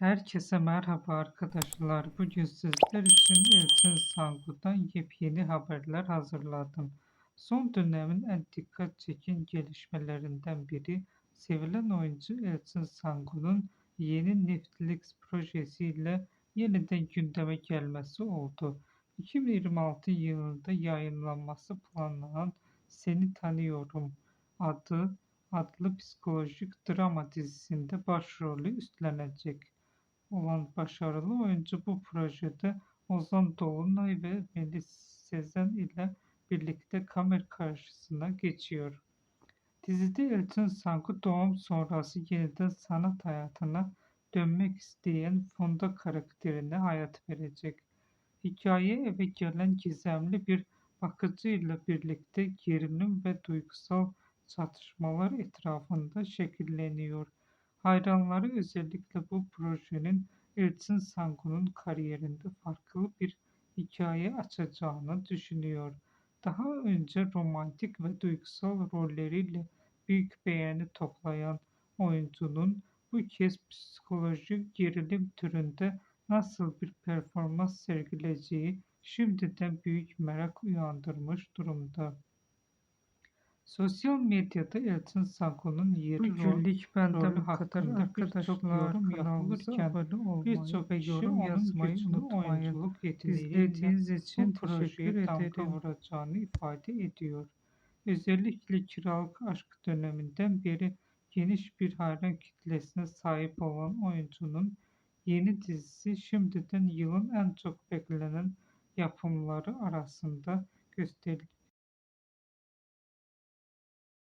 Herkese merhaba arkadaşlar. Bugün sizler için Elçin Sangu'dan yepyeni haberler hazırladım. Son dönemin en dikkat çeken gelişmelerinden biri sevilen oyuncu Elçin Sangu'nun yeni Netflix projesiyle yeniden gündeme gelmesi oldu. 2026 yılında yayınlanması planlanan Seni Tanıyorum adı adlı psikolojik drama dizisinde başrolü üstlenecek olan başarılı oyuncu bu projede Ozan Dolunay ve Melis Sezen ile birlikte kamera karşısına geçiyor. Dizide Elçin Sangu doğum sonrası yeniden sanat hayatına dönmek isteyen Funda karakterine hayat verecek. Hikaye eve gelen gizemli bir bakıcı ile birlikte gerilim ve duygusal çatışmalar etrafında şekilleniyor. Hayranları özellikle bu projenin Elçin Sangu'nun kariyerinde farklı bir hikaye açacağını düşünüyor. Daha önce romantik ve duygusal rolleriyle büyük beğeni toplayan oyuncunun bu kez psikolojik gerilim türünde nasıl bir performans sergileyeceği şimdiden büyük merak uyandırmış durumda. Sosyal medyada Elçin Sangu'nun yeri günlük benden bu kadar arkadaşlar, yorum yapılırken birçok kişi onun güçlü oyunculuk yeteneğiyle için teşekkür ederim vuracağını ifade ediyor. Özellikle Kiralık Aşk döneminden beri geniş bir hayran kitlesine sahip olan oyuncunun yeni dizisi şimdiden yılın en çok beklenen yapımları arasında